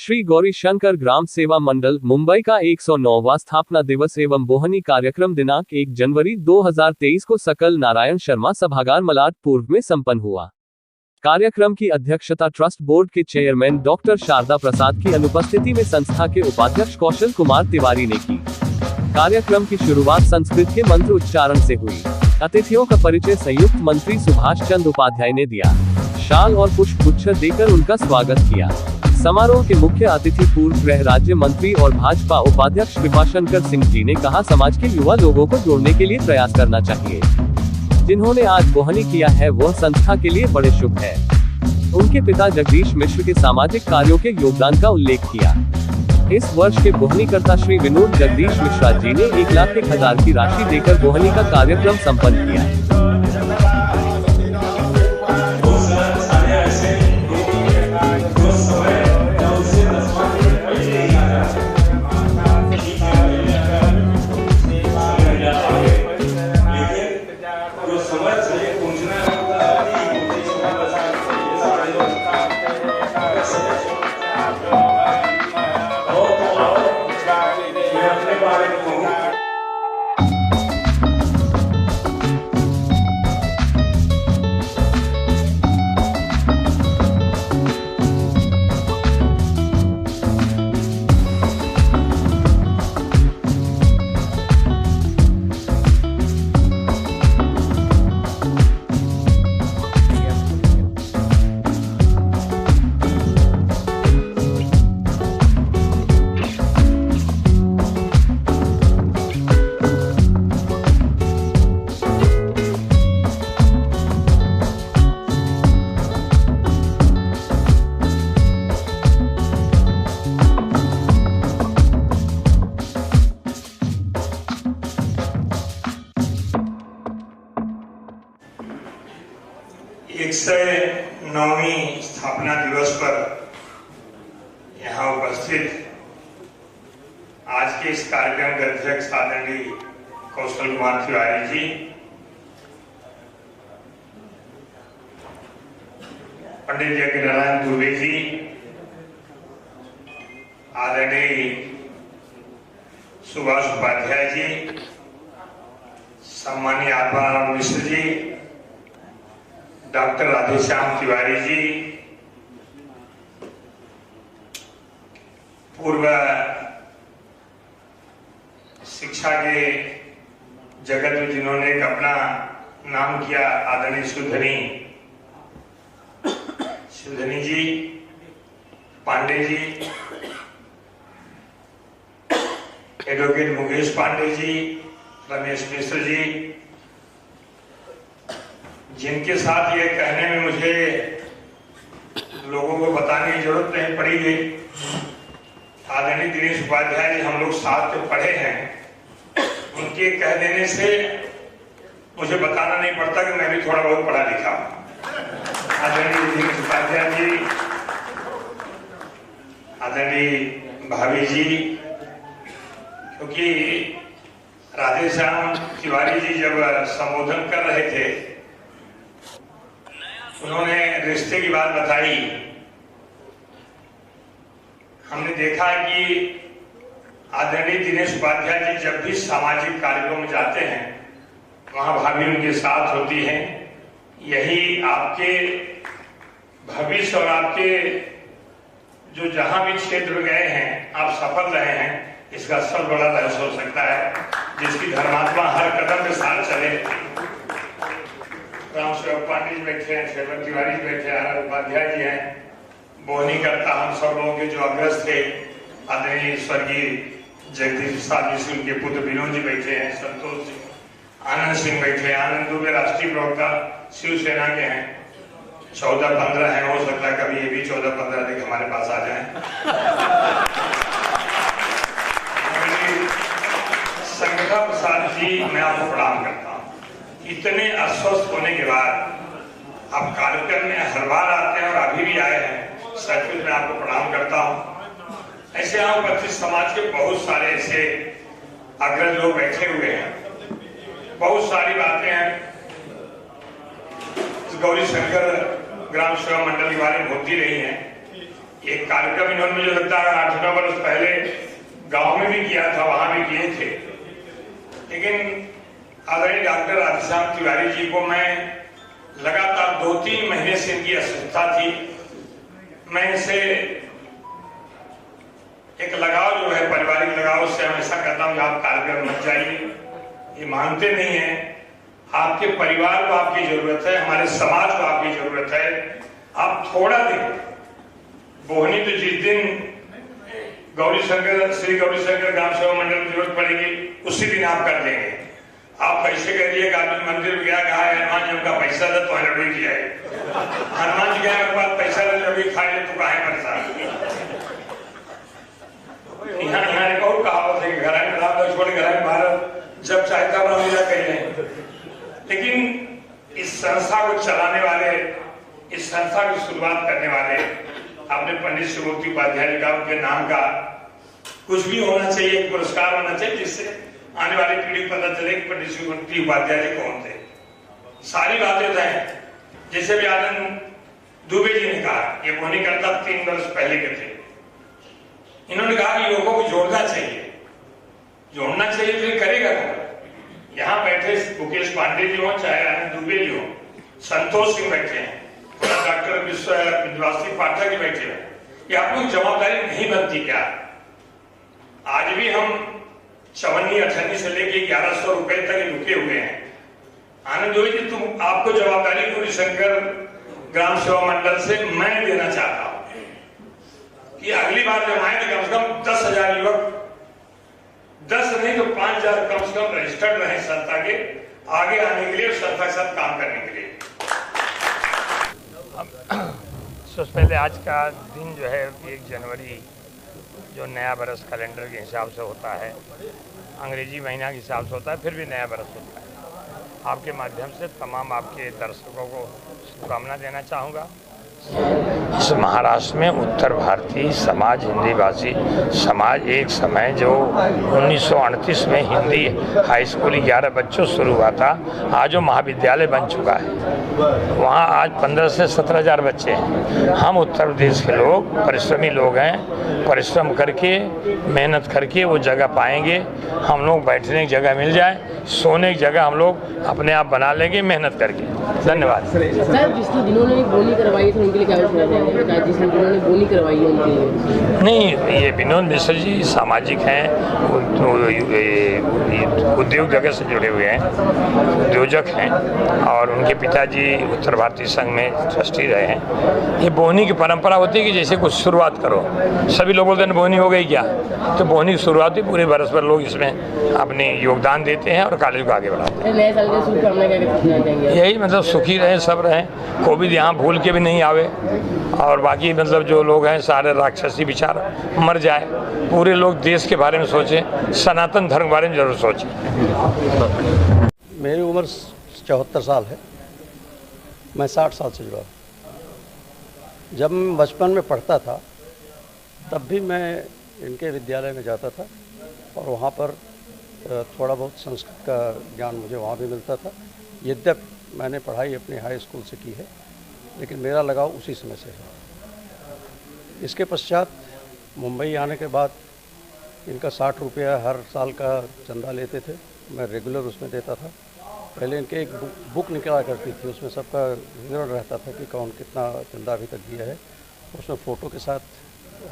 श्री गौरी शंकर ग्राम सेवा मंडल मुंबई का 109वां स्थापना दिवस एवं बोहनी कार्यक्रम दिनांक 1 जनवरी 2023 को सकल नारायण शर्मा सभागार मलाड पूर्व में संपन्न हुआ। कार्यक्रम की अध्यक्षता ट्रस्ट बोर्ड के चेयरमैन डॉक्टर शारदा प्रसाद की अनुपस्थिति में संस्था के उपाध्यक्ष कौशल कुमार तिवारी ने की। कार्यक्रम की शुरुआत संस्कृत के मंत्र उच्चारण से हुई। अतिथियों का परिचय संयुक्त मंत्री सुभाष चंद्र उपाध्याय ने दिया। शाल और पुष्प गुच्छ देकर उनका स्वागत किया। समारोह के मुख्य अतिथि पूर्व गृह राज्य मंत्री और भाजपा उपाध्यक्ष कृपाशंकर सिंह जी ने कहा, समाज के युवा लोगों को जोड़ने के लिए प्रयास करना चाहिए। जिन्होंने आज बोहनी किया है वह संस्था के लिए बड़े शुभ है। उनके पिता जगदीश मिश्र के सामाजिक कार्यों के योगदान का उल्लेख किया। इस वर्ष के बोहनीकर्ता श्री विनोद जगदीश मिश्रा जी ने 1,01,000 की राशि देकर बोहनी का कार्यक्रम संपन्न किया है। एक 109वीं स्थापना दिवस पर यहाँ उपस्थित आज के इस कार्यक्रम के अध्यक्ष आदरणीय कौशल कुमार तिवारी जी, पंडित यज्ञनारायण दुबे जी, आदरणीय सुभाष उपाध्याय जी, सम्मानीय आत्माराम मिश्र जी, डॉक्टर राधेश्याम तिवारी जी, पूर्व शिक्षा के जगत में जिन्होंने एक अपना नाम किया, आदरणीय सुधनी जी, पांडे जी, एडवोकेट मुकेश पांडे जी, रमेश मिश्र जी, जिनके साथ ये कहने में मुझे लोगों को बताने की जरूरत नहीं पड़ी है, आदरणीय दिनेश उपाध्याय जी हम लोग साथ में पढ़े हैं, उनके कह देने से मुझे बताना नहीं पड़ता कि मैं भी थोड़ा बहुत पढ़ा लिखा हूं। आदरणीय दिनेश उपाध्याय जी, आदरणीय भाभी जी, क्योंकि राधेश्याम तिवारी जी जब संबोधन कर रहे थे उन्होंने रिश्ते की बात बताई। हमने देखा कि आदरणीय दिनेश उपाध्याय जी जब भी सामाजिक कार्यक्रम में जाते हैं वहां भाभी उनके साथ होती हैं। यही आपके भविष्य और आपके जो जहां भी क्षेत्र गए हैं आप सफल रहे हैं, इसका सब बड़ा रहस्य हो सकता है, जिसकी धर्मात्मा हर कदम के साथ चले। राम सेवक पांडे जी बैठे हैं, शेखर तिवारी जी बैठे हैं, आर उपाध्याय जी हैं, बोहनी करता हम सब लोगों के जो अग्रज थे आदरणीय स्वर्गीय जगदीश प्रसाद जी, उनके पुत्र विनोद जी बैठे हैं, संतोष जी, आनंद सिंह बैठे हैं, आनंद दुबे राष्ट्रीय प्रवक्ता शिवसेना के हैं, 14-15 हैं, हो सकता है कभी ये भी 14-15 अधिक हमारे पास आ जाए। संगठा प्रसाद जी, मैं आपको प्रणाम करता हूँ। इतने अस्वस्थ होने के बाद आप कार्यक्रम में हर बार आते हैं और अभी भी आए हैं, सचमुच मैं आपको प्रणाम करता हूँ। ऐसे यहाँ उपस्थित समाज के बहुत सारे ऐसे अग्रज लोग बैठे हुए हैं, बहुत सारी बातें हैं गौरी शंकर ग्राम सेवा मंडल के बारे में होती रही हैं। एक कार्यक्रम इन्होंने मुझे लगता है 8-9 वर्ष पहले गांव में भी किया था, वहां भी किए थे। लेकिन आदरणीय डॉक्टर राधेश्याम तिवारी जी को मैं लगातार 2-3 महीने से इनकी अस्वस्थता थी, मैं इनसे एक लगाव जो है, पारिवारिक लगाव, उससे हमेशा कहता हूं कि आप कार्यक्रम मत जाइए, ये मानते नहीं है। आपके परिवार को आपकी जरूरत है, हमारे समाज को आपकी जरूरत है। आप थोड़ा दिन बोहनी, तो जिस दिन श्री गौरी शंकर ग्राम सेवा मंडल में जरूरत पड़ेगी उसी दिन आप कर देंगे। आप कैसे कह दिए कि आदमी मंदिर गया, कहा हनुमान जी का पैसा दे तो लड़की किया है, हनुमान जी गया मेरे पास पैसा दे लड़की खा ले तो कहा परेशान। यहाँ एक और कहावत है कि घर में राम लक्ष्मण घर में भारत, जब चाहता बना कह लें। लेकिन इस संस्था को चलाने वाले, इस संस्था की शुरुआत करने वाले आपने पंडित शिवमूर्ति उपाध्याय जी का, उनके नाम का कुछ भी होना चाहिए, एक पुरस्कार होना चाहिए, जिससे आने वाली पीढ़ी को पता चले कि पंडित शिवमूर्ति उपाध्याय जी कौन थे। सारी बातें तय, जैसे भी आनंद दुबे जी ने कहा, ये बोहनी करता 3 वर्ष पहले के थे। इन्होंने कहा कि युवकों को जोड़ना चाहिए, जोड़ना चाहिए, फिर करेगा कौन? यहाँ बैठे मुकेश पांडे जी हो, चाहे आनंद दुबे जी हो, संतोष सिंह बैठे हैं, डॉक्टर विश्वासी पाठक जी बैठे हैं, ये आप लोग जवाबदारी नहीं बनती क्या? आज भी हम 54-58 से लेके 1100 रुपए तक रुके हुए हैं। आनंद दुबे जी, तुम आपको जवाबदारी गौरी शंकर ग्राम सेवा मंडल से मैं देना चाहता हूं कि अगली बार जब आए तो कम से कम 10,000 युवक, 10 नहीं तो 5,000 कम से कम रजिस्टर्ड रहे संस्था के आगे आने के लिए, संस्था के साथ काम करने के लिए। सबसे पहले आज का दिन जो है 1 जनवरी, जो नया बरस कैलेंडर के हिसाब से होता है, अंग्रेजी महीना के हिसाब से होता है, फिर भी नया बरस होता है। आपके माध्यम से तमाम आपके दर्शकों को शुभकामना देना चाहूँगा। इस महाराष्ट्र में उत्तर भारतीय समाज, हिंदी भाषी समाज, एक समय जो 1938 में हिंदी हाई स्कूल 11 बच्चों शुरू हुआ था, आज वो महाविद्यालय बन चुका है। वहाँ आज 15 से 17,000 बच्चे हैं। हम उत्तर प्रदेश के लोग परिश्रमी लोग हैं, परिश्रम करके, मेहनत करके वो जगह पाएंगे। हम लोग बैठने की जगह मिल जाए, सोने की जगह हम लोग अपने आप बना लेंगे मेहनत करके। धन्यवाद। सर, जिसने जिन्होंने बोली करवाई थी उनके लिए क्या बताएंगे? जिसने जिन्होंने बोली करवाई है उनके लिए? नहीं, ये विनोद मिश्र जी सामाजिक हैं, उद्योग जगत से जुड़े हुए हैं, उद्योजक हैं, और उनके पिताजी उत्तर भारतीय संघ में ट्रस्टी रहे हैं। ये बोहनी की परंपरा होती है कि जैसे कुछ शुरुआत करो, सभी लोग बोलते हैं बोहनी हो गई क्या, तो बोहनी की शुरुआत हुई, पूरे बरस भर लोग इसमें अपने योगदान देते हैं और कॉलेज को आगे बढ़ाते हैं। नए साल के शुभकामनाएं क्या देंगे? यही मतलब सुखी रहें, सब रहें, कोविड यहाँ भूल के भी नहीं आवे, और बाकी मतलब जो लोग हैं सारे राक्षसी विचार मर जाए, पूरे लोग देश के बारे में सोचें, सनातन धर्म के बारे में जरूर सोचें। मेरी उम्र 74 साल है, मैं 60 साल से जुड़ा हूँ। जब मैं बचपन में पढ़ता था तब भी मैं इनके विद्यालय में जाता था, और वहाँ पर थोड़ा बहुत संस्कृत का ज्ञान मुझे वहाँ भी मिलता था। यद्यपि मैंने पढ़ाई अपने हाई स्कूल से की है, लेकिन मेरा लगाव उसी समय से है। इसके पश्चात मुंबई आने के बाद इनका 60 रुपया हर साल का चंदा लेते थे, मैं रेगुलर उसमें देता था। पहले इनके एक बुक निकला करती थी, उसमें सबका विवरण रहता था कि कौन कितना चंदा अभी तक दिया है, उसमें फ़ोटो के साथ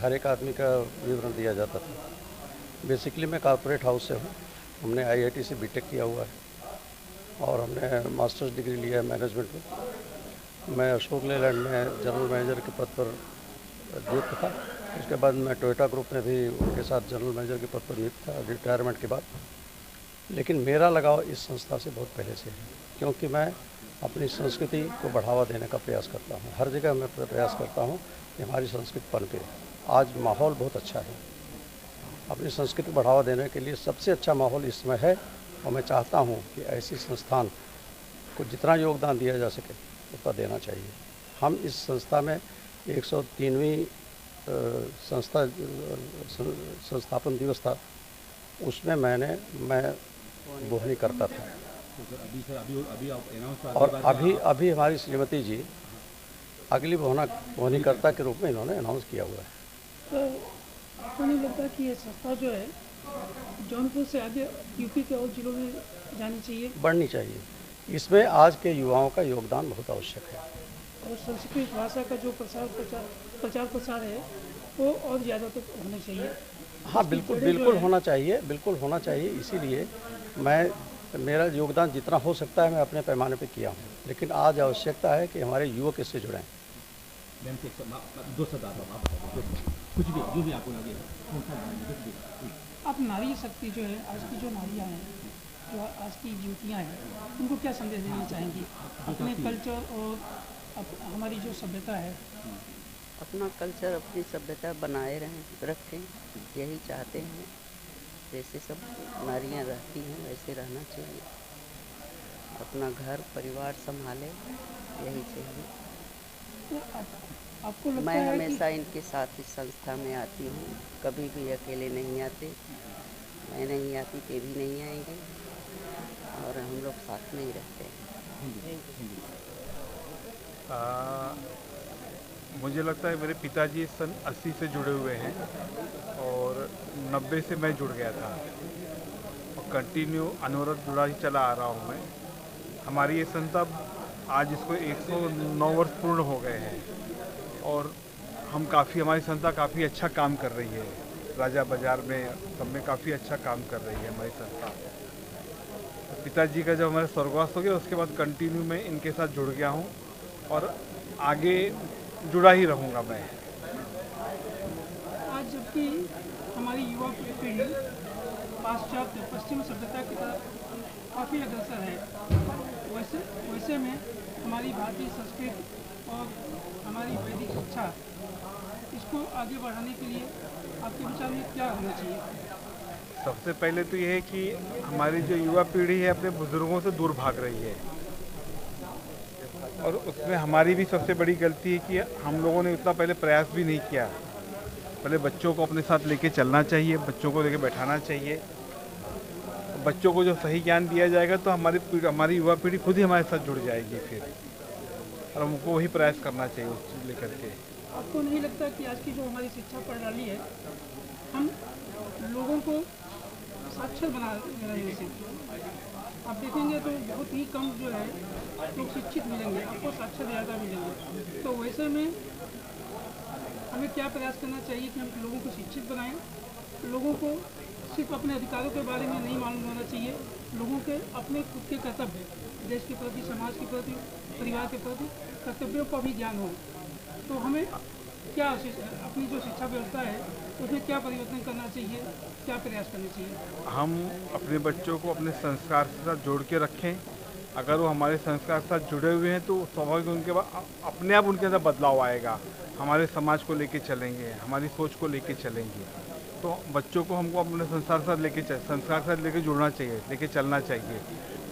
हर एक आदमी का विवरण दिया जाता था। बेसिकली मैं कॉर्पोरेट हाउस से हूँ, हमने IIT से BTech किया हुआ है, और हमने मास्टर्स डिग्री लिया है मैनेजमेंट में। मैं अशोक लेलैंड में जनरल मैनेजर के पद पर नियुक्त था। उसके बाद मैं टोयोटा ग्रुप में भी उनके साथ जनरल मैनेजर के पद पर नियुक्त था रिटायरमेंट के बाद। लेकिन मेरा लगाव इस संस्था से बहुत पहले से है, क्योंकि मैं अपनी संस्कृति को बढ़ावा देने का प्रयास करता हूँ। हर जगह मैं प्रयास करता हूँ कि हमारी संस्कृति पनपे। आज माहौल बहुत अच्छा है, अपनी संस्कृति को बढ़ावा देने के लिए सबसे अच्छा माहौल इस समय है, और मैं चाहता हूँ कि ऐसी संस्थान को जितना योगदान दिया जा सके उतना देना चाहिए। हम इस संस्था में 103वीं संस्थापन दिवस था, उसमें मैं बोहनी करता था। और अभी हमारी श्रीमती जी अगली भुवनीकर्ता के रूप में इन्होंने अनाउंस किया हुआ है। तो आपको नहीं लगता कि ये संस्था जो है जौनपुर से आगे यूपी के और जिलों में जानी चाहिए? बढ़नी चाहिए। इसमें आज के युवाओं का योगदान बहुत आवश्यक है। और संस्कृत भाषा का जो प्रचार प्रसार है वो और ज़्यादा तो होना चाहिए। हाँ, बिल्कुल होना चाहिए, बिल्कुल होना चाहिए। इसीलिए मेरा योगदान जितना हो सकता है मैं अपने पैमाने पे किया हूँ, लेकिन आज आवश्यकता है कि हमारे युवक इससे जुड़ें। कुछ भी जो भी आपको लगे। अब नारी शक्ति जो है, आज की जो नारियाँ हैं, जो आज की युवतियाँ हैं, उनको क्या संदेश देना चाहेंगी अपने कल्चर और हमारी जो सभ्यता है? अपना कल्चर, अपनी सभ्यता बनाए रखें, यही चाहते हैं। जैसे सब नारियां रहती हैं वैसे रहना चाहिए। अपना घर परिवार संभाले, यही चाहिए। तो आपको लगता मैं है हमेशा इनके साथ इस संस्था में आती हूँ, कभी भी अकेले नहीं आते। मैं नहीं आती ते भी नहीं आएंगे, और हम लोग साथ में ही रहते हैं। मुझे लगता है मेरे पिताजी सन 80 से जुड़े हुए हैं और 90 से मैं जुड़ गया था और कंटिन्यू अनवरत जुड़ा ही चला आ रहा हूँ मैं। हमारी ये संस्था आज इसको 109 वर्ष पूर्ण हो गए हैं और हमारी संस्था काफ़ी अच्छा काम कर रही है। राजा बाजार में सब में काफ़ी अच्छा काम कर रही है हमारी संस्था। पिताजी का जब हमारा स्वर्गवास हो गया उसके बाद कंटिन्यू मैं इनके साथ जुड़ गया हूँ और आगे जुड़ा ही रहूँगा मैं। आज जबकि हमारी युवा पीढ़ी पाश्चात्य पश्चिम सभ्यता की तरफ काफ़ी अग्रसर है, वैसे में हमारी भारतीय संस्कृति और हमारी वैदिक शिक्षा, इसको आगे बढ़ाने के लिए आपके विचार में क्या होना चाहिए? सबसे पहले तो ये है कि हमारी जो युवा पीढ़ी है अपने बुजुर्गों से दूर भाग रही है और उसमें हमारी भी सबसे बड़ी गलती है कि हम लोगों ने उतना पहले प्रयास भी नहीं किया। पहले बच्चों को अपने साथ लेके चलना चाहिए, बच्चों को लेके बैठाना चाहिए। बच्चों को जो सही ज्ञान दिया जाएगा तो हमारी युवा पीढ़ी खुद ही हमारे साथ जुड़ जाएगी फिर, और हमको वही प्रयास करना चाहिए उस चीज़ लेकर के। आपको नहीं लगता कि आज की जो हमारी शिक्षा प्रणाली है, हम लोगों को साक्षर बना रहे हैं? आप देखेंगे तो बहुत ही कम जो है लोग शिक्षित मिलेंगे, आपको साक्षर ज़्यादा मिलेंगे। तो वैसे में हमें क्या प्रयास करना चाहिए कि हम लोगों को शिक्षित बनाएं? लोगों को सिर्फ अपने अधिकारों के बारे में नहीं मालूम होना चाहिए, लोगों के अपने खुद के कर्तव्य, देश के प्रति, समाज के प्रति, परिवार के प्रति कर्तव्यों का भी ज्ञान हो। तो हमें क्या अपनी जो शिक्षा व्यवस्था है उसमें क्या परिवर्तन करना चाहिए, क्या प्रयास करना चाहिए? हम अपने बच्चों को अपने संस्कार के साथ जोड़ के रखें। अगर वो हमारे संस्कार के साथ जुड़े हुए हैं तो स्वाभाविक उनके बाद अपने आप उनके अंदर बदलाव आएगा। हमारे समाज को लेके चलेंगे, हमारी सोच को लेके चलेंगे। तो बच्चों को हमको अपने संस्कार के साथ लेके जुड़ना चाहिए, लेके चलना चाहिए।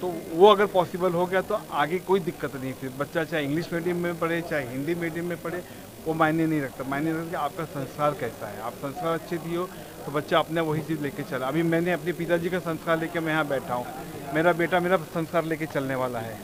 तो वो अगर पॉसिबल हो गया तो आगे कोई दिक्कत नहीं। फिर बच्चा चाहे इंग्लिश मीडियम में पढ़े चाहे हिंदी मीडियम में पढ़े, वो मायने नहीं रखता। मायने रखता कि आपका संस्कार कैसा है। आप संस्कार अच्छे दिए हो तो बच्चा अपने वही चीज़ लेके चला। अभी मैंने अपने पिताजी का संस्कार लेके मैं यहाँ बैठा हूँ, मेरा बेटा मेरा संस्कार लेके चलने वाला है।